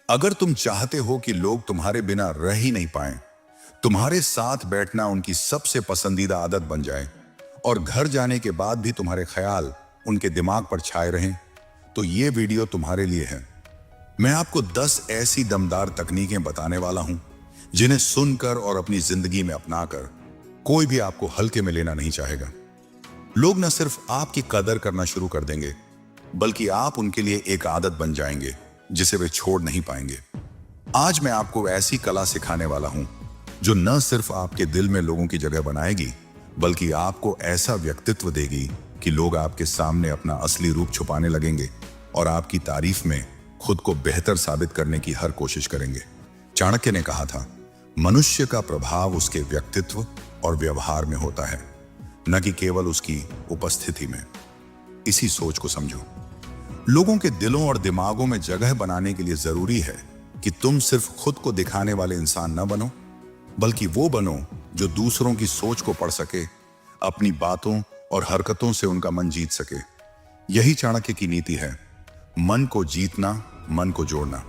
अगर तुम चाहते हो कि लोग तुम्हारे बिना रह ही नहीं पाएं, तुम्हारे साथ बैठना उनकी सबसे पसंदीदा आदत बन जाए और घर जाने के बाद भी तुम्हारे ख्याल उनके दिमाग पर छाए रहें, तो ये वीडियो तुम्हारे लिए है। मैं आपको 10 ऐसी दमदार तकनीकें बताने वाला हूं जिन्हें सुनकर और अपनी जिंदगी में अपनाकर कोई भी आपको हल्के में लेना नहीं चाहेगा। लोग न सिर्फ आपकी कदर करना शुरू कर देंगे, बल्कि आप उनके लिए एक आदत बन जाएंगे जिसे वे छोड़ नहीं पाएंगे। आज मैं आपको ऐसी कला सिखाने वाला हूं जो न सिर्फ आपके दिल में लोगों की जगह बनाएगी, बल्कि आपको ऐसा व्यक्तित्व देगी कि लोग आपके सामने अपना असली रूप छुपाने लगेंगे और आपकी तारीफ में खुद को बेहतर साबित करने की हर कोशिश करेंगे। चाणक्य ने कहा था, मनुष्य का प्रभाव उसके व्यक्तित्व और व्यवहार में होता है, न कि केवल उसकी उपस्थिति में। इसी सोच को समझो। लोगों के दिलों और दिमागों में जगह बनाने के लिए जरूरी है कि तुम सिर्फ खुद को दिखाने वाले इंसान न बनो, बल्कि वो बनो जो दूसरों की सोच को पढ़ सके, अपनी बातों और हरकतों से उनका मन जीत सके। यही चाणक्य की नीति है, मन को जीतना, मन को जोड़ना।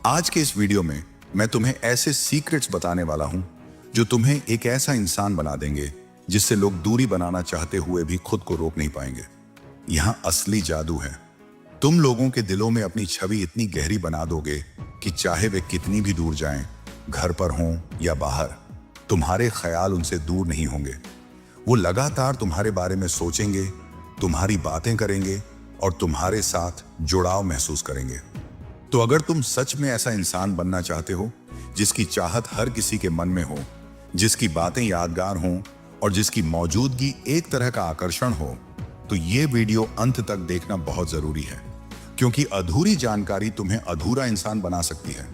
आज के इस वीडियो में मैं तुम्हें ऐसे सीक्रेट्स बताने वाला हूं जो तुम्हें एक ऐसा इंसान बना देंगे जिससे लोग दूरी बनाना चाहते हुए भी खुद को रोक नहीं पाएंगे। यहां असली जादू है। तुम लोगों के दिलों में अपनी छवि इतनी गहरी बना दोगे कि चाहे वे कितनी भी दूर जाएं, घर पर हों या बाहर, तुम्हारे ख्याल उनसे दूर नहीं होंगे। वो लगातार तुम्हारे बारे में सोचेंगे, तुम्हारी बातें करेंगे और तुम्हारे साथ जुड़ाव महसूस करेंगे। तो अगर तुम सच में ऐसा इंसान बनना चाहते हो जिसकी चाहत हर किसी के मन में हो, जिसकी बातें यादगार हों और जिसकी मौजूदगी एक तरह का आकर्षण हो, तो ये वीडियो अंत तक देखना बहुत जरूरी है, क्योंकि अधूरी जानकारी तुम्हें अधूरा इंसान बना सकती है।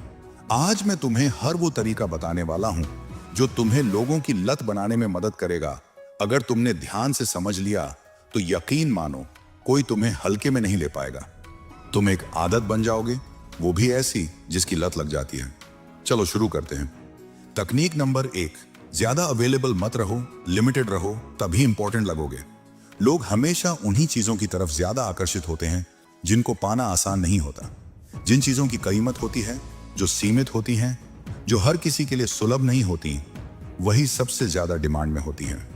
आज मैं तुम्हें हर वो तरीका बताने वाला हूं जो तुम्हें लोगों की लत बनाने में मदद करेगा। अगर तुमने ध्यान से समझ लिया तो यकीन मानो, कोई तुम्हें हल्के में नहीं ले पाएगा। तुम एक आदत बन जाओगे, वो भी ऐसी जिसकी लत लग जाती है। चलो शुरू करते हैं। तकनीक नंबर 1, ज्यादा अवेलेबल मत रहो, लिमिटेड रहो, तभी इंपॉर्टेंट लगोगे। लोग हमेशा उन्हीं चीजों की तरफ ज्यादा आकर्षित होते हैं जिनको पाना आसान नहीं होता। जिन चीजों की कीमत होती है, जो सीमित होती हैं, जो हर किसी के लिए सुलभ नहीं होती, वही सबसे ज्यादा डिमांड में होती हैं।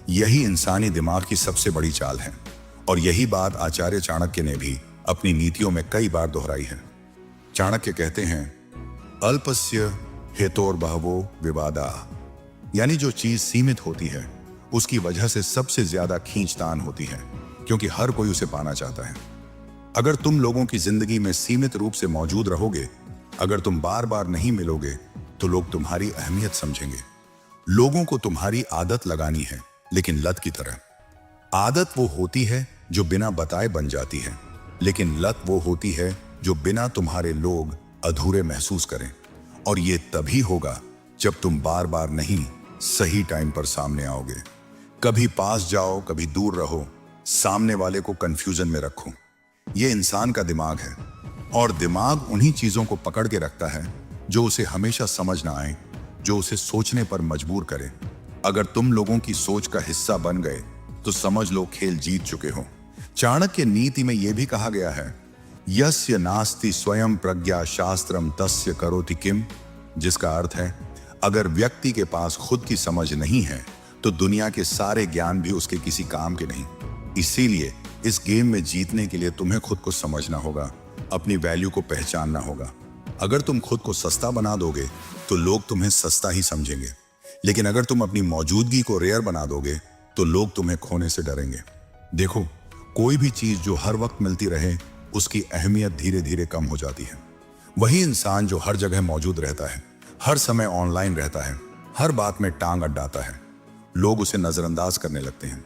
यही इंसानी दिमाग की सबसे बड़ी चाल है और यही बात आचार्य चाणक्य ने भी अपनी नीतियों में कई बार दोहराई है। चाणक्य कहते हैं, अल्पस्य हेतोर्बहवो विवादा, यानी जो चीज सीमित होती है उसकी वजह से सबसे ज्यादा खींचतान होती है, क्योंकि हर कोई उसे पाना चाहता है। अगर तुम लोगों की जिंदगी में सीमित रूप से मौजूद रहोगे, अगर तुम बार बार नहीं मिलोगे, तो लोग तुम्हारी अहमियत समझेंगे। लोगों को तुम्हारी आदत लगानी है, लेकिन लत की तरह। आदत वो होती है जो बिना बताए बन जाती है, लेकिन लत वो होती है जो बिना तुम्हारे लोग अधूरे महसूस करें। और ये तभी होगा जब तुम बार बार नहीं, सही टाइम पर सामने आओगे। कभी पास जाओ, कभी दूर रहो, सामने वाले को कंफ्यूजन में रखो। ये इंसान का दिमाग है और दिमाग उन्हीं चीजों को पकड़ के रखता है जो उसे हमेशा समझ ना आए, जो उसे सोचने पर मजबूर करे। अगर तुम लोगों की सोच का हिस्सा बन गए तो समझ लो खेल जीत चुके हो। चाणक्य नीति में यह भी कहा गया है, यस्य नास्ति स्वयं प्रज्ञा शास्त्रम तस्य करोति किम, जिसका अर्थ है, अगर व्यक्ति के पास खुद की समझ नहीं है तो दुनिया के सारे ज्ञान भी उसके किसी काम के नहीं। इसीलिए इस गेम में जीतने के लिए तुम्हें खुद को समझना होगा, अपनी वैल्यू को पहचानना होगा। अगर तुम खुद को सस्ता बना दोगे तो लोग तुम्हें सस्ता ही समझेंगे, लेकिन अगर तुम अपनी मौजूदगी को रेयर बना दोगे तो लोग तुम्हें खोने से डरेंगे। देखो, कोई भी चीज जो हर वक्त मिलती रहे, उसकी अहमियत धीरे धीरे कम हो जाती है। वही इंसान जो हर जगह मौजूद रहता है, हर समय ऑनलाइन रहता है, हर बात में टांग अड़ाता है, लोग उसे नजरअंदाज करने लगते हैं।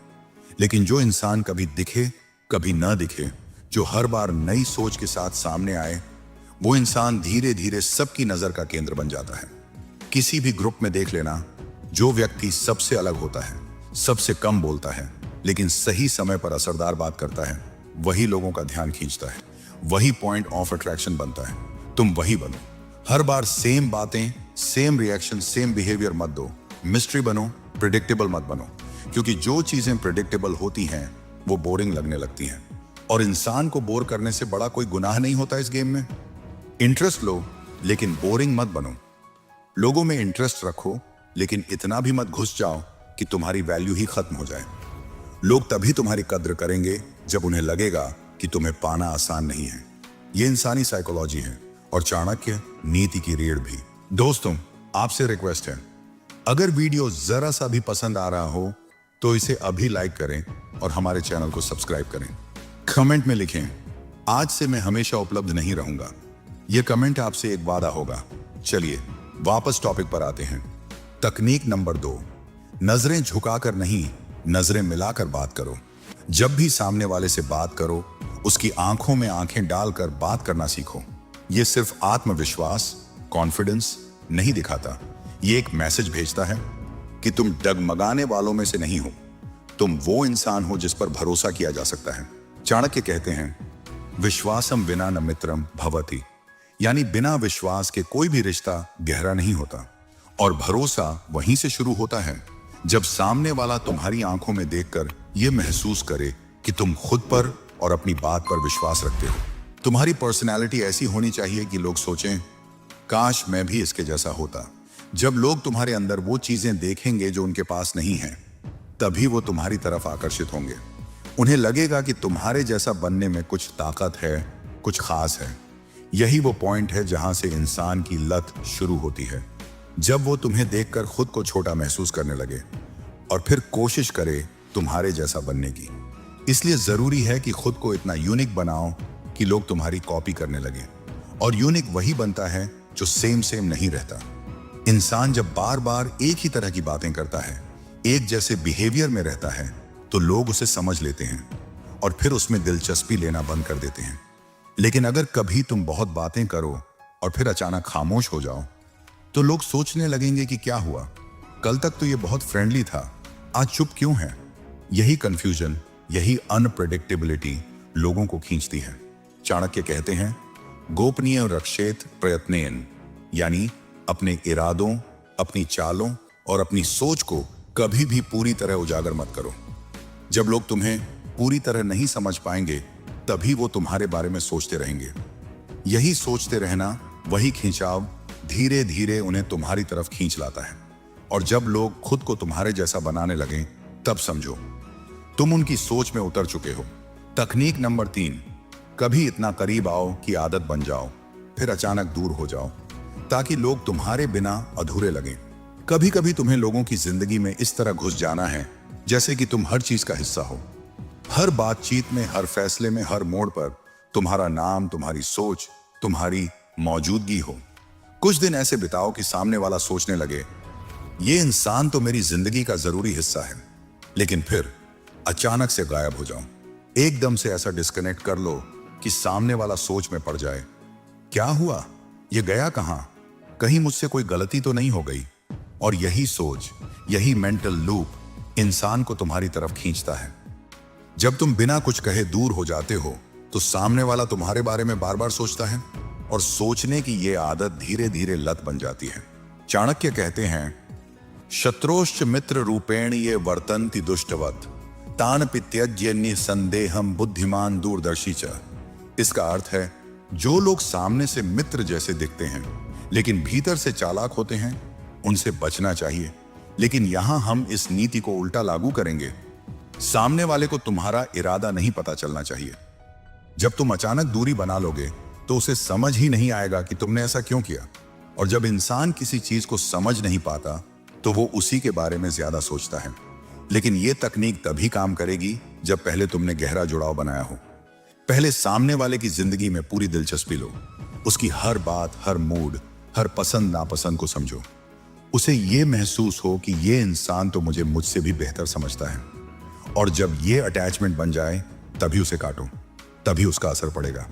लेकिन जो इंसान कभी दिखे कभी न दिखे, जो हर बार नई सोच के साथ सामने आए, वो इंसान धीरे धीरे सबकी नजर का केंद्र बन जाता है। किसी भी ग्रुप में देख लेना, जो व्यक्ति सबसे अलग होता है, सबसे कम बोलता है, लेकिन सही समय पर असरदार बात करता है, वही लोगों का ध्यान खींचता है, वही पॉइंट ऑफ अट्रैक्शन बनता है। तुम वही बनो। हर बार सेम बातें, सेम रिएक्शन, सेम बिहेवियर मत दो। मिस्ट्री बनो, प्रिडिक्टेबल मत बनो, क्योंकि जो चीजें प्रिडिक्टेबल होती हैं वो बोरिंग लगने लगती हैं। और इंसान को बोर करने से बड़ा कोई गुनाह नहीं होता इस गेम में। इंटरेस्ट लो लेकिन बोरिंग मत बनो। लोगों में इंटरेस्ट रखो, लेकिन इतना भी मत घुस जाओ कि तुम्हारी वैल्यू ही खत्म हो जाए। लोग तभी तुम्हारी कद्र करेंगे जब उन्हें लगेगा कि तुम्हें पाना आसान नहीं है। ये इंसानी साइकोलॉजी है और चाणक्य नीति की रीढ़ भी। दोस्तों, आपसे रिक्वेस्ट है, अगर वीडियो जरा सा भी पसंद आ रहा हो तो इसे अभी लाइक करें और हमारे चैनल को सब्सक्राइब करें। कमेंट में लिखें, आज से मैं हमेशा उपलब्ध नहीं रहूंगा। यह कमेंट आपसे एक वादा होगा। चलिए वापस टॉपिक पर आते हैं। तकनीक नंबर 2, नजरें झुकाकर नहीं, नजरें मिलाकर बात करो। जब भी सामने वाले से बात करो, उसकी आंखों में आंखें डालकर बात करना सीखो। यह सिर्फ आत्मविश्वास, कॉन्फिडेंस नहीं दिखाता, ये एक मैसेज भेजता है कि तुम डगमगाने वालों में से नहीं हो। तुम वो इंसान हो जिस पर भरोसा किया जा सकता है। चाणक्य कहते हैं, विश्वासम विना न मित्रम भवति, यानी बिना विश्वास के कोई भी रिश्ता गहरा नहीं होता। और भरोसा वहीं से शुरू होता है जब सामने वाला तुम्हारी आंखों में देखकर यह महसूस करे कि तुम खुद पर और अपनी बात पर विश्वास रखते हो। तुम्हारी पर्सनैलिटी ऐसी होनी चाहिए कि लोग सोचें, काश मैं भी इसके जैसा होता। जब लोग तुम्हारे अंदर वो चीजें देखेंगे जो उनके पास नहीं है, तभी वो तुम्हारी तरफ आकर्षित होंगे। उन्हें लगेगा कि तुम्हारे जैसा बनने में कुछ ताकत है, कुछ खास है। यही वो पॉइंट है जहां से इंसान की लत शुरू होती है। जब वो तुम्हें देखकर खुद को छोटा महसूस करने लगे और फिर कोशिश करे तुम्हारे जैसा बनने की। इसलिए जरूरी है कि खुद को इतना यूनिक बनाओ कि लोग तुम्हारी कॉपी करने लगे। और यूनिक वही बनता है जो सेम नहीं रहता। इंसान जब बार बार एक ही तरह की बातें करता है, एक जैसे बिहेवियर में रहता है, तो लोग उसे समझ लेते हैं और फिर उसमें दिलचस्पी लेना बंद कर देते हैं। लेकिन अगर कभी तुम बहुत बातें करो और फिर अचानक खामोश हो जाओ, तो लोग सोचने लगेंगे कि क्या हुआ, कल तक तो ये बहुत फ्रेंडली था, आज चुप क्यों है। यही कंफ्यूजन, यही अनप्रेडिक्टेबिलिटी लोगों को खींचती है। चाणक्य कहते हैं, गोपनीय रक्षेत प्रयत्नेन, यानी अपने इरादों, अपनी चालों और अपनी सोच को कभी भी पूरी तरह उजागर मत करो। जब लोग तुम्हें पूरी तरह नहीं समझ पाएंगे, तभी वो तुम्हारे बारे में सोचते रहेंगे। यही सोचते रहना, वही खिंचाव धीरे धीरे उन्हें तुम्हारी तरफ खींच लाता है। और जब लोग खुद को तुम्हारे जैसा बनाने लगें, तब समझो तुम उनकी सोच में उतर चुके हो। तकनीक नंबर 3, कभी इतना करीब आओ कि आदत बन जाओ, फिर अचानक दूर हो जाओ, ताकि लोग तुम्हारे बिना अधूरे लगें। कभी कभी तुम्हें लोगों की जिंदगी में इस तरह घुस जाना है जैसे कि तुम हर चीज का हिस्सा हो। हर बातचीत में, हर फैसले में, हर मोड़ पर तुम्हारा नाम, तुम्हारी सोच, तुम्हारी मौजूदगी हो। कुछ दिन ऐसे बिताओ कि सामने वाला सोचने लगे, ये इंसान तो मेरी जिंदगी का जरूरी हिस्सा है। लेकिन फिर अचानक से गायब हो जाओ। एकदम से ऐसा डिस्कनेक्ट कर लो कि सामने वाला सोच में पड़ जाए, क्या हुआ, ये गया कहां, कहीं मुझसे कोई गलती तो नहीं हो गई। और यही सोच, यही मेंटल लूप इंसान को तुम्हारी तरफ खींचता है। जब तुम बिना कुछ कहे दूर हो जाते हो, तो सामने वाला तुम्हारे बारे में बार बार सोचता है और सोचने की ये आदत धीरे धीरे लत बन जाती है। चाणक्य कहते हैं, शत्रोश्च मित्र रूपेण ये वर्तन्ति दुष्टवत, तान पित्यज्य संदेहम बुद्धिमान दूरदर्शी च। इसका अर्थ है, जो लोग सामने से मित्र जैसे दिखते हैं लेकिन भीतर से चालाक होते हैं, उनसे बचना चाहिए। लेकिन यहां हम इस नीति को उल्टा लागू करेंगे। सामने वाले को तुम्हारा इरादा नहीं पता चलना चाहिए। जब तुम अचानक दूरी बना लोगे, तो उसे समझ ही नहीं आएगा कि तुमने ऐसा क्यों किया। और जब इंसान किसी चीज को समझ नहीं पाता, तो वो उसी के बारे में ज्यादा सोचता है। लेकिन ये तकनीक तभी काम करेगी जब पहले तुमने गहरा जुड़ाव बनाया हो। पहले सामने वाले की जिंदगी में पूरी दिलचस्पी लो, उसकी हर बात, हर मूड, हर पसंद नापसंद को समझो। उसे ये महसूस हो कि ये इंसान तो मुझसे भी बेहतर समझता है। और जब ये अटैचमेंट बन जाए, तभी उसे काटो, तभी उसका असर पड़ेगा।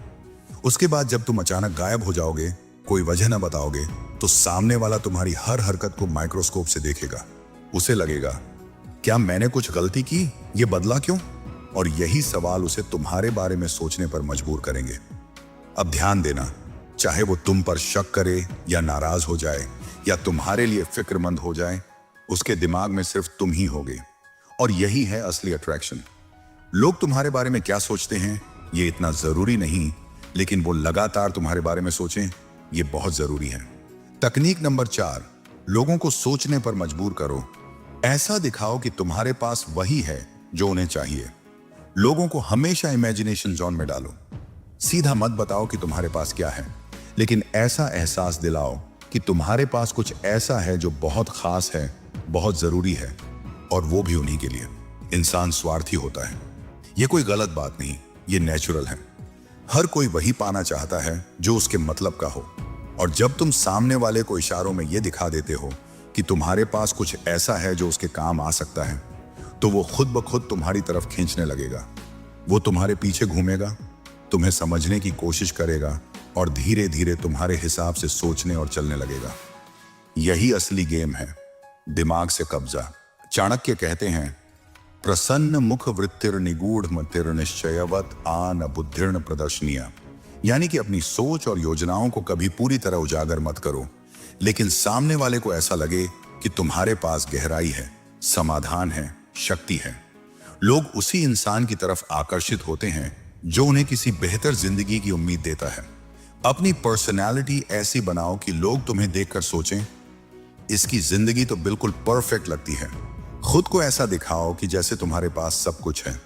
उसके बाद जब तुम अचानक गायब हो जाओगे, कोई वजह ना बताओगे, तो सामने वाला तुम्हारी हर हरकत को माइक्रोस्कोप से देखेगा। उसे लगेगा, क्या मैंने कुछ गलती की, ये बदला क्यों। और यही सवाल उसे तुम्हारे बारे में सोचने पर मजबूर करेंगे। अब ध्यान देना, चाहे वो तुम पर शक करे या नाराज हो जाए या तुम्हारे लिए फिक्रमंद हो जाए, उसके दिमाग में सिर्फ तुम ही होगे। और यही है असली अट्रैक्शन। लोग तुम्हारे बारे में क्या सोचते हैं ये इतना जरूरी नहीं, लेकिन वो लगातार तुम्हारे बारे में सोचें, ये बहुत जरूरी है। तकनीक नंबर 4, लोगों को सोचने पर मजबूर करो। ऐसा दिखाओ कि तुम्हारे पास वही है जो उन्हें चाहिए। लोगों को हमेशा इमेजिनेशन जोन में डालो। सीधा मत बताओ कि तुम्हारे पास क्या है, लेकिन ऐसा एहसास दिलाओ कि तुम्हारे पास कुछ ऐसा है जो बहुत खास है, बहुत जरूरी है, और वो भी उन्हीं के लिए। इंसान स्वार्थी होता है, ये कोई गलत बात नहीं, ये नेचुरल है। हर कोई वही पाना चाहता है जो उसके मतलब का हो। और जब तुम सामने वाले को इशारों में ये दिखा देते हो कि तुम्हारे पास कुछ ऐसा है जो उसके काम आ सकता है, तो वो खुद ब खुद तुम्हारी तरफ खींचने लगेगा। वो तुम्हारे पीछे घूमेगा, तुम्हें समझने की कोशिश करेगा और धीरे धीरे तुम्हारे हिसाब से सोचने और चलने लगेगा। यही असली गेम है, दिमाग से कब्जा। चाणक्य कहते हैं, प्रसन्न मुख वृत्तिर निगूढ़ मतिर निश्चयवत आन बुद्धिर्न प्रदर्शनीय। यानी कि अपनी सोच और योजनाओं को कभी पूरी तरह उजागर मत करो, लेकिन सामने वाले को ऐसा लगे कि तुम्हारे पास गहराई है, समाधान है, शक्ति है। लोग उसी इंसान की तरफ आकर्षित होते हैं जो उन्हें किसी बेहतर जिंदगी की उम्मीद देता है। अपनी पर्सनैलिटी ऐसी बनाओ कि लोग तुम्हें देखकर सोचें, इसकी जिंदगी तो बिल्कुल परफेक्ट लगती है। खुद को ऐसा दिखाओ कि जैसे तुम्हारे पास सब कुछ है,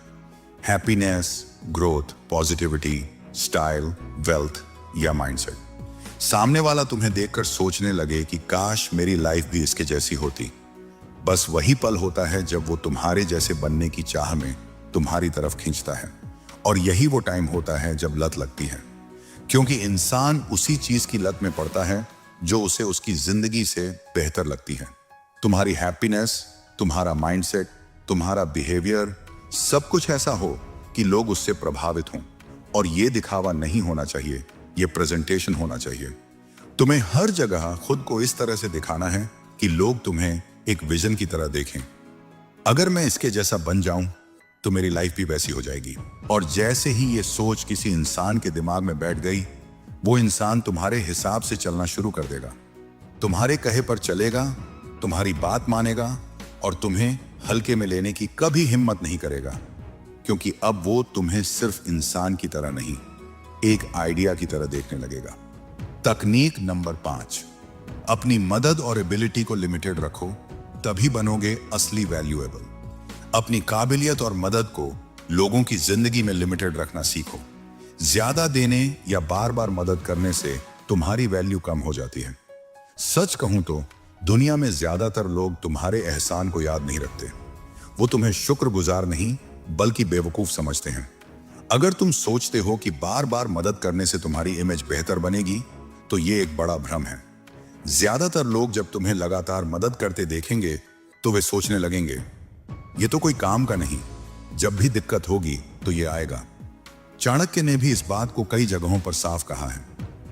happiness, growth, positivity, style, wealth या माइंडसेट। सामने वाला तुम्हें देखकर सोचने लगे कि काश मेरी लाइफ भी इसके जैसी होती। बस वही पल होता है जब वो तुम्हारे जैसे बनने की चाह में तुम्हारी तरफ खींचता है। और यही वो टाइम होता है जब लत लगती है, क्योंकि इंसान उसी चीज की लत में पड़ता है जो उसे उसकी जिंदगी से बेहतर लगती है। तुम्हारी हैप्पीनेस, तुम्हारा माइंडसेट, तुम्हारा बिहेवियर, सब कुछ ऐसा हो कि लोग उससे प्रभावित हों। और ये दिखावा नहीं होना चाहिए, ये प्रेजेंटेशन होना चाहिए। तुम्हें हर जगह खुद को इस तरह से दिखाना है कि लोग तुम्हें एक विजन की तरह देखें। अगर मैं इसके जैसा बन जाऊं तो मेरी लाइफ भी वैसी हो जाएगी। और जैसे ही ये सोच किसी इंसान के दिमाग में बैठ गई, वो इंसान तुम्हारे हिसाब से चलना शुरू कर देगा, तुम्हारे कहे पर चलेगा, तुम्हारी बात मानेगा और तुम्हें हल्के में लेने की कभी हिम्मत नहीं करेगा, क्योंकि अब वो तुम्हें सिर्फ इंसान की तरह नहीं, एक आइडिया की तरह देखने लगेगा। तकनीक नंबर 5, अपनी मदद और एबिलिटी को लिमिटेड रखो, तभी बनोगे असली वैल्यूएबल। अपनी काबिलियत और मदद को लोगों की जिंदगी में लिमिटेड रखना सीखो। ज्यादा देने या बार बार मदद करने से तुम्हारी वैल्यू कम हो जाती है। सच कहूं तो दुनिया में ज्यादातर लोग तुम्हारे एहसान को याद नहीं रखते। वो तुम्हें शुक्रगुजार नहीं बल्कि बेवकूफ समझते हैं। अगर तुम सोचते हो कि बार बार मदद करने से तुम्हारी इमेज बेहतर बनेगी, तो ये एक बड़ा भ्रम है। ज्यादातर लोग जब तुम्हें लगातार मदद करते देखेंगे तो वे सोचने लगेंगे, ये तो कोई काम का नहीं, जब भी दिक्कत होगी तो ये आएगा। चाणक्य ने भी इस बात को कई जगहों पर साफ कहा है।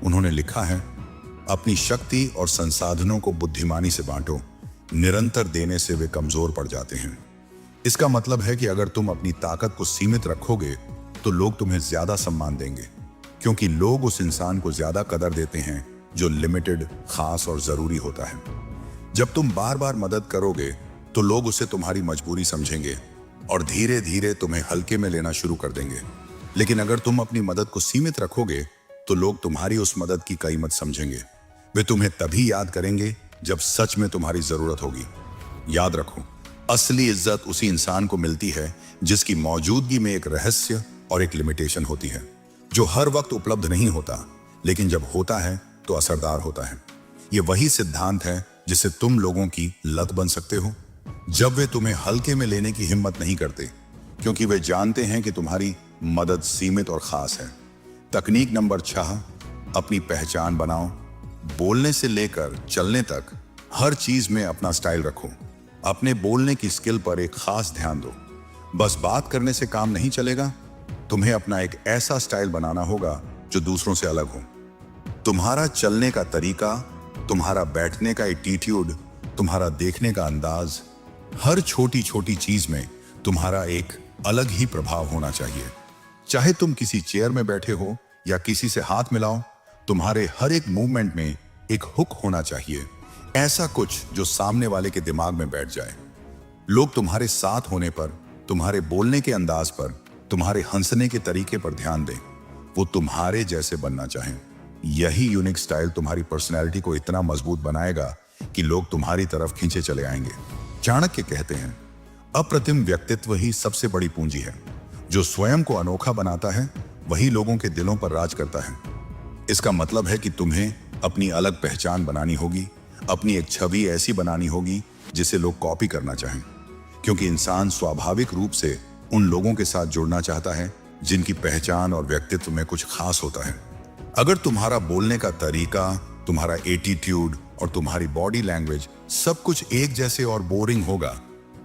उन्होंने लिखा है, अपनी शक्ति और संसाधनों को बुद्धिमानी से बांटो, निरंतर देने से वे कमजोर पड़ जाते हैं। इसका मतलब है कि अगर तुम अपनी ताकत को सीमित रखोगे तो लोग तुम्हें ज्यादा सम्मान देंगे, क्योंकि लोग उस इंसान को ज्यादा कदर देते हैं जो लिमिटेड, खास और जरूरी होता है। जब तुम बार बार मदद करोगे तो लोग उसे तुम्हारी मजबूरी समझेंगे और धीरे धीरे तुम्हें हल्के में लेना शुरू कर देंगे। लेकिन अगर तुम अपनी मदद को सीमित रखोगे तो लोग तुम्हारी उस मदद की कीमत समझेंगे। वे तुम्हें तभी याद करेंगे जब सच में तुम्हारी जरूरत होगी। याद रखो, असली इज्जत उसी इंसान को मिलती है जिसकी मौजूदगी में एक रहस्य और एक लिमिटेशन होती है, जो हर वक्त उपलब्ध नहीं होता, लेकिन जब होता है तो असरदार होता है। ये वही सिद्धांत है जिससे तुम लोगों की लत बन सकते हो, जब वे तुम्हें हल्के में लेने की हिम्मत नहीं करते, क्योंकि वे जानते हैं कि तुम्हारी मदद सीमित और खास है। तकनीक नंबर 6, अपनी पहचान बनाओ। बोलने से लेकर चलने तक हर चीज में अपना स्टाइल रखो। अपने बोलने की स्किल पर एक खास ध्यान दो। बस बात करने से काम नहीं चलेगा, तुम्हें अपना एक ऐसा स्टाइल बनाना होगा जो दूसरों से अलग हो। तुम्हारा चलने का तरीका, तुम्हारा बैठने का एटीट्यूड, तुम्हारा देखने का अंदाज, हर छोटी छोटी चीज में तुम्हारा एक अलग ही प्रभाव होना चाहिए। चाहे तुम किसी चेयर में बैठे हो या किसी से हाथ मिलाओ, तुम्हारे हर एक मूवमेंट में एक हुक होना चाहिए, ऐसा कुछ जो सामने वाले के दिमाग में बैठ जाए। लोग तुम्हारे साथ होने पर, तुम्हारे बोलने के अंदाज पर, तुम्हारे हंसने के तरीके पर ध्यान दें। वो तुम्हारे जैसे बनना चाहें। यही यूनिक स्टाइल तुम्हारी पर्सनैलिटी को इतना मजबूत बनाएगा कि लोग तुम्हारी तरफ खींचे चले आएंगे। चाणक्य कहते हैं, अप्रतिम व्यक्तित्व ही सबसे बड़ी पूंजी है। जो स्वयं को अनोखा बनाता है वही लोगों के दिलों पर राज करता है। इसका मतलब है कि तुम्हें अपनी अलग पहचान बनानी होगी, अपनी एक छवि ऐसी बनानी होगी जिसे लोग कॉपी करना चाहें, क्योंकि इंसान स्वाभाविक रूप से उन लोगों के साथ जुड़ना चाहता है जिनकी पहचान और व्यक्तित्व में कुछ खास होता है। अगर तुम्हारा बोलने का तरीका, तुम्हारा एटीट्यूड और तुम्हारी बॉडी लैंग्वेज सब कुछ एक जैसे और बोरिंग होगा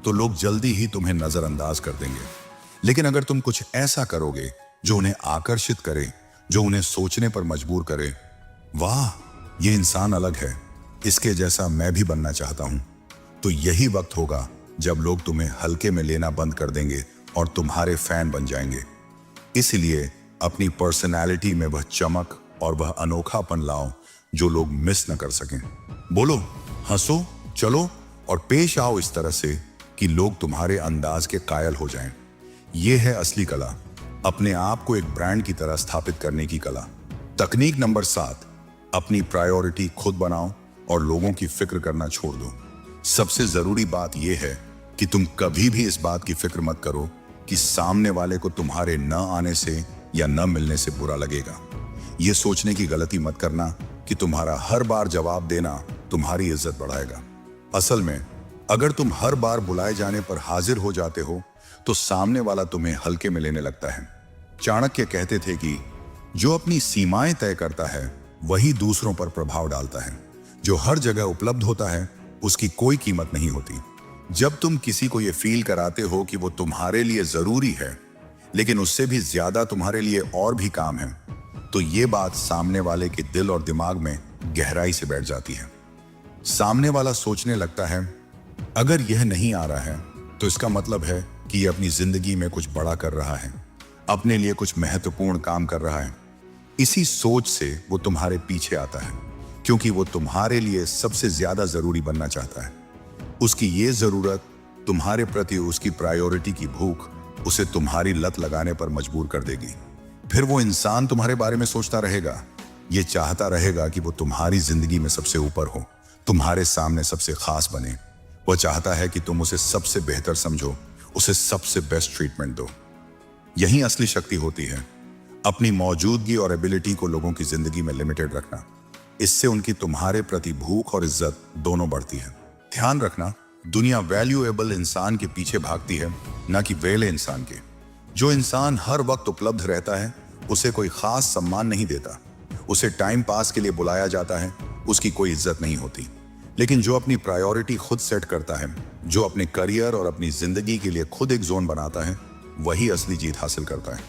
तो लोग जल्दी ही तुम्हें नजरअंदाज कर देंगे। लेकिन अगर तुम कुछ ऐसा करोगे जो उन्हें आकर्षित करे, जो उन्हें सोचने पर मजबूर करे, वाह ये इंसान अलग है, इसके जैसा मैं भी बनना चाहता हूं, तो यही वक्त होगा जब लोग तुम्हें हल्के में लेना बंद कर देंगे और तुम्हारे फैन बन जाएंगे। इसलिए अपनी पर्सनैलिटी में वह चमक और वह अनोखापन लाओ जो लोग मिस न कर सकें। बोलो, हंसो, चलो और पेश आओ इस तरह से कि लोग तुम्हारे अंदाज के कायल हो जाएं। यह है असली कला, अपने आप को एक ब्रांड की तरह स्थापित करने की कला। तकनीक नंबर 7, अपनी प्रायोरिटी खुद बनाओ और लोगों की फिक्र करना छोड़ दो। सबसे जरूरी बात यह है कि तुम कभी भी इस बात की फिक्र मत करो कि सामने वाले को तुम्हारे न आने से या न मिलने से बुरा लगेगा। यह सोचने की गलती मत करना कि तुम्हारा हर बार जवाब देना तुम्हारी इज्जत बढ़ाएगा। असल में अगर तुम हर बार बुलाए जाने पर हाजिर हो जाते हो तो सामने वाला तुम्हें हल्के में लेने लगता है। चाणक्य कहते थे कि जो अपनी सीमाएं तय करता है वही दूसरों पर प्रभाव डालता है। जो हर जगह उपलब्ध होता है उसकी कोई कीमत नहीं होती। जब तुम किसी को यह फील कराते हो कि वो तुम्हारे लिए जरूरी है लेकिन उससे भी ज्यादा तुम्हारे लिए और भी काम है, तो ये बात सामने वाले के दिल और दिमाग में गहराई से बैठ जाती है। सामने वाला सोचने लगता है, अगर यह नहीं आ रहा है तो इसका मतलब है कि यह अपनी जिंदगी में कुछ बड़ा कर रहा है, अपने लिए कुछ महत्वपूर्ण काम कर रहा है। इसी सोच से वो तुम्हारे पीछे आता है, क्योंकि वो तुम्हारे लिए सबसे ज्यादा जरूरी बनना चाहता है। उसकी ये जरूरत, तुम्हारे प्रति उसकी प्रायोरिटी की भूख उसे तुम्हारी लत लगाने पर मजबूर कर देगी। फिर वो इंसान तुम्हारे बारे में सोचता रहेगा, ये चाहता रहेगा कि वो तुम्हारी जिंदगी में सबसे ऊपर हो, तुम्हारे सामने सबसे खास बने। वो चाहता है कि तुम उसे सबसे बेहतर समझो, उसे सबसे बेस्ट ट्रीटमेंट दो। यही असली शक्ति होती है, अपनी मौजूदगी और एबिलिटी को लोगों की जिंदगी में लिमिटेड रखना। इससे उनकी तुम्हारे प्रति भूख और इज्जत दोनों बढ़ती है। ध्यान रखना, दुनिया वैल्यूएबल इंसान के पीछे भागती है, ना कि वेले इंसान के। जो इंसान हर वक्त उपलब्ध रहता है उसे कोई खास सम्मान नहीं देता, उसे टाइम पास के लिए बुलाया जाता है, उसकी कोई इज्जत नहीं होती। लेकिन जो अपनी प्रायोरिटी खुद सेट करता है, जो अपने करियर और अपनी जिंदगी के लिए खुद एक जोन बनाता है, वही असली जीत हासिल करता है।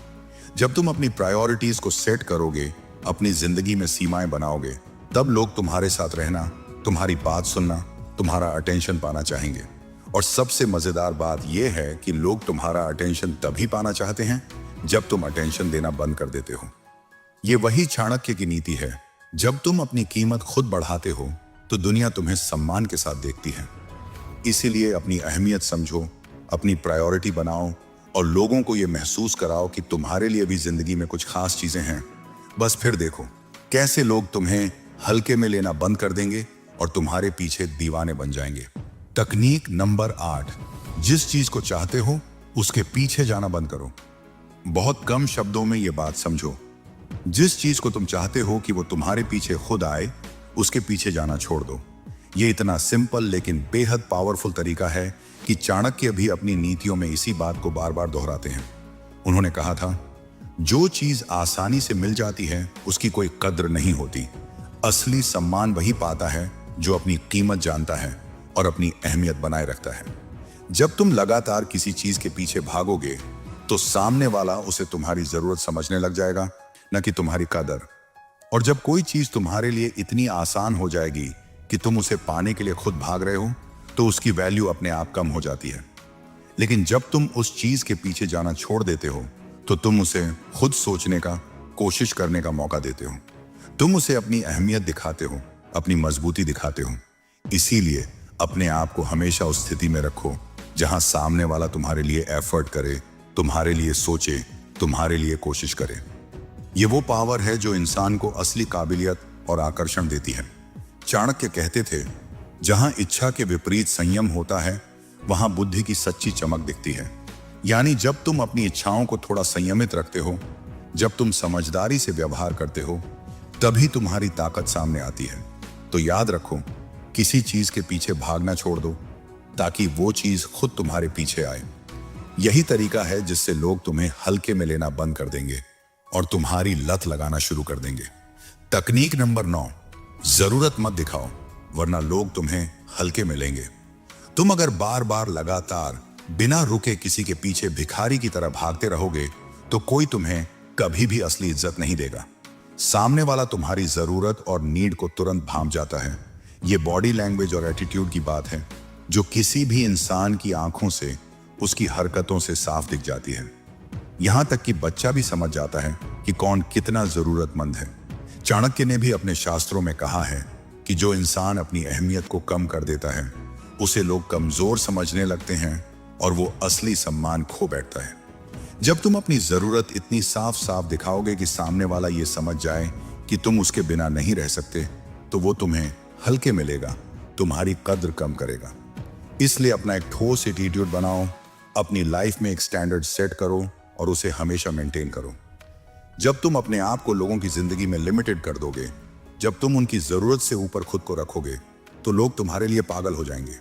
जब तुम अपनी प्रायोरिटीज को सेट करोगे, अपनी जिंदगी में सीमाएं बनाओगे, तब लोग तुम्हारे साथ रहना, तुम्हारी बात सुनना, तुम्हारा अटेंशन पाना चाहेंगे। और सबसे मजेदार बात यह है कि लोग तुम्हारा अटेंशन तभी पाना चाहते हैं जब तुम अटेंशन देना बंद कर देते हो। ये वही चाणक्य की नीति है, जब तुम अपनी कीमत खुद बढ़ाते हो तो दुनिया तुम्हें सम्मान के साथ देखती है। इसीलिए अपनी अहमियत समझो, अपनी प्रायोरिटी बनाओ और लोगों को यह महसूस कराओ कि तुम्हारे लिए भी जिंदगी में कुछ खास चीजें हैं। बस फिर देखो कैसे लोग तुम्हें हल्के में लेना बंद कर देंगे और तुम्हारे पीछे दीवाने बन जाएंगे। तकनीक नंबर 8, जिस चीज को चाहते हो उसके पीछे जाना बंद करो। बहुत कम शब्दों में यह बात समझो, जिस चीज को तुम चाहते हो कि वो तुम्हारे पीछे खुद आए, उसके पीछे जाना छोड़ दो। ये इतना सिंपल लेकिन बेहद पावरफुल तरीका है कि चाणक्य भी अपनी नीतियों में इसी बात को बार बार दोहराते हैं। उन्होंने कहा था, जो चीज आसानी से मिल जाती है उसकी कोई कद्र नहीं होती। असली सम्मान वही पाता है जो अपनी कीमत जानता है और अपनी अहमियत बनाए रखता है। जब तुम लगातार किसी चीज के पीछे भागोगे तो सामने वाला उसे तुम्हारी जरूरत समझने लग जाएगा, न कि तुम्हारी कदर। और जब कोई चीज तुम्हारे लिए इतनी आसान हो जाएगी कि तुम उसे पाने के लिए खुद भाग रहे हो, तो उसकी वैल्यू अपने आप कम हो जाती है। लेकिन जब तुम उस चीज के पीछे जाना छोड़ देते हो तो तुम उसे खुद सोचने का, कोशिश करने का मौका देते हो। तुम उसे अपनी अहमियत दिखाते हो, अपनी मजबूती दिखाते हो। इसीलिए अपने आप को हमेशा उस स्थिति में रखो जहां सामने वाला तुम्हारे लिए एफर्ट करे, तुम्हारे लिए सोचे, तुम्हारे लिए कोशिश करे। ये वो पावर है जो इंसान को असली काबिलियत और आकर्षण देती है। चाणक्य कहते थे, जहां इच्छा के विपरीत संयम होता है वहां बुद्धि की सच्ची चमक दिखती है। यानी जब तुम अपनी इच्छाओं को थोड़ा संयमित रखते हो, जब तुम समझदारी से व्यवहार करते हो, तभी तुम्हारी ताकत सामने आती है। तो याद रखो, किसी चीज के पीछे भागना छोड़ दो ताकि वो चीज खुद तुम्हारे पीछे आए। यही तरीका है जिससे लोग तुम्हें हल्के में लेना बंद कर देंगे और तुम्हारी लत लगाना शुरू कर देंगे। तकनीक नंबर 9, जरूरत मत दिखाओ वरना लोग तुम्हें हल्के में लेंगे। तुम अगर बार बार लगातार बिना रुके किसी के पीछे भिखारी की तरह भागते रहोगे तो कोई तुम्हें कभी भी असली इज्जत नहीं देगा। सामने वाला तुम्हारी जरूरत और नीड को तुरंत भांप जाता है। ये बॉडी लैंग्वेज और एटीट्यूड की बात है जो किसी भी इंसान की आंखों से, उसकी हरकतों से साफ दिख जाती है। यहां तक कि बच्चा भी समझ जाता है कि कौन कितना जरूरतमंद है। चाणक्य ने भी अपने शास्त्रों में कहा है कि जो इंसान अपनी अहमियत को कम कर देता है उसे लोग कमजोर समझने लगते हैं और वो असली सम्मान खो बैठता है। जब तुम अपनी जरूरत इतनी साफ साफ दिखाओगे कि सामने वाला ये समझ जाए कि तुम उसके बिना नहीं रह सकते, तो वो तुम्हें हल्के में लेगा, तुम्हारी कद्र कम करेगा। इसलिए अपना एक ठोस एटीट्यूड बनाओ, अपनी लाइफ में एक स्टैंडर्ड सेट करो और उसे हमेशा मेंटेन करो। जब तुम अपने आप को लोगों की जिंदगी में लिमिटेड कर दोगे, जब तुम उनकी जरूरत से ऊपर खुद को रखोगे, तो लोग तुम्हारे लिए पागल हो जाएंगे।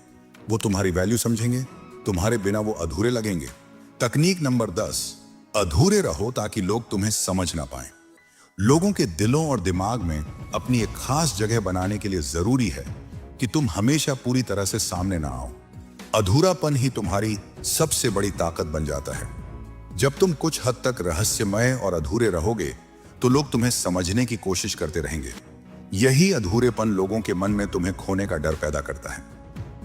वो तुम्हारी वैल्यू समझेंगे, तुम्हारे बिना वो अधूरे लगेंगे। तकनीक नंबर 10, अधूरे रहो ताकि लोग तुम्हें समझ ना पाए। लोगों के दिलों और दिमाग में अपनी एक खास जगह बनाने के लिए जरूरी है कि तुम हमेशा पूरी तरह से सामने ना आओ। अधूरापन ही तुम्हारी सबसे बड़ी ताकत बन जाता है। जब तुम कुछ हद तक रहस्यमय और अधूरे रहोगे तो लोग तुम्हें समझने की कोशिश करते रहेंगे। यही अधूरेपन लोगों के मन में तुम्हें खोने का डर पैदा करता है।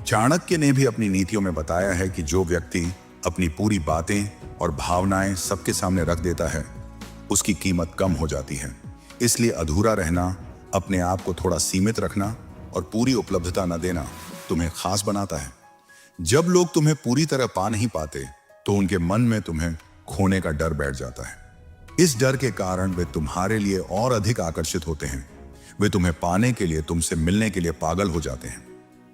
चाणक्य ने भी अपनी नीतियों में बताया है कि जो व्यक्ति अपनी पूरी बातें और भावनाएं सबके सामने रख देता है उसकी कीमत कम हो जाती है। इसलिए अधूरा रहना, अपने आप को थोड़ा सीमित रखना और पूरी उपलब्धता न देना तुम्हें खास बनाता है। जब लोग तुम्हें पूरी तरह पा नहीं पाते तो उनके मन में तुम्हें खोने का डर बैठ जाता है। इस डर के कारण वे तुम्हारे लिए और अधिक आकर्षित होते हैं। वे तुम्हें पाने के लिए, तुमसे मिलने के लिए पागल हो जाते हैं।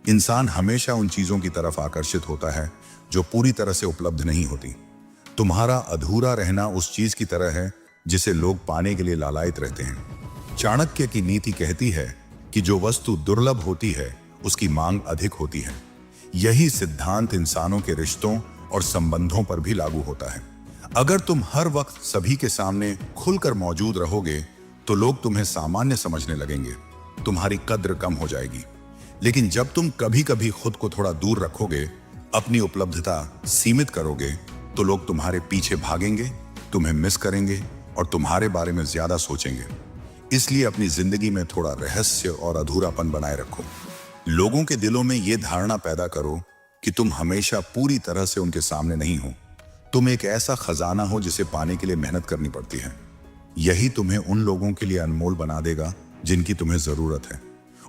इंसान हमेशा उन चीजों की तरफ आकर्षित होता है जो पूरी तरह से उपलब्ध नहीं होती। तुम्हारा अधूरा रहना उस चीज की तरह है जिसे लोग पाने के लिए लालायित रहते हैं। चाणक्य की नीति कहती है कि जो वस्तु दुर्लभ होती है उसकी मांग अधिक होती है। यही सिद्धांत इंसानों के रिश्तों और संबंधों पर भी लागू होता है। अगर तुम हर वक्त सभी के सामने खुलकर मौजूद रहोगे तो लोग तुम्हें सामान्य समझने लगेंगे, तुम्हारी कद्र कम हो जाएगी। लेकिन जब तुम कभी कभी खुद को थोड़ा दूर रखोगे, अपनी उपलब्धता सीमित करोगे, तो लोग तुम्हारे पीछे भागेंगे, तुम्हें मिस करेंगे और तुम्हारे बारे में ज्यादा सोचेंगे। इसलिए अपनी जिंदगी में थोड़ा रहस्य और अधूरापन बनाए रखो। लोगों के दिलों में यह धारणा पैदा करो कि तुम हमेशा पूरी तरह से उनके सामने नहीं हो। तुम एक ऐसा खजाना हो जिसे पाने के लिए मेहनत करनी पड़ती है। यही तुम्हें उन लोगों के लिए अनमोल बना देगा जिनकी तुम्हें जरूरत है।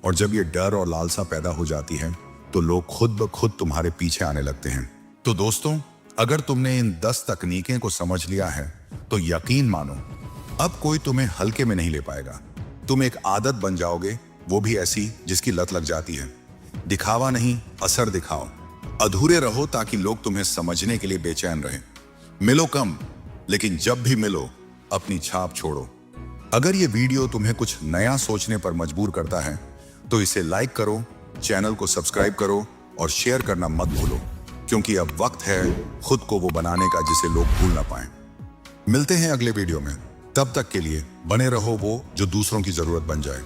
और जब ये डर और लालसा पैदा हो जाती है तो लोग खुद ब खुद तुम्हारे पीछे आने लगते हैं। तो दोस्तों, अगर तुमने इन 10 तकनीकें को समझ लिया है तो यकीन मानो, अब कोई तुम्हें हल्के में नहीं ले पाएगा। तुम एक आदत बन जाओगे, वो भी ऐसी जिसकी लत लग जाती है। दिखावा नहीं, असर दिखाओ। अधूरे रहो ताकि लोग तुम्हें समझने के लिए बेचैन रहें। मिलो कम, लेकिन जब भी मिलो अपनी छाप छोड़ो। अगर ये वीडियो तुम्हें कुछ नया सोचने पर मजबूर करता है तो इसे लाइक करो, चैनल को सब्सक्राइब करो और शेयर करना मत भूलो, क्योंकि अब वक्त है खुद को वो बनाने का जिसे लोग भूल ना पाएं। मिलते हैं अगले वीडियो में। तब तक के लिए बने रहो वो जो दूसरों की जरूरत बन जाए।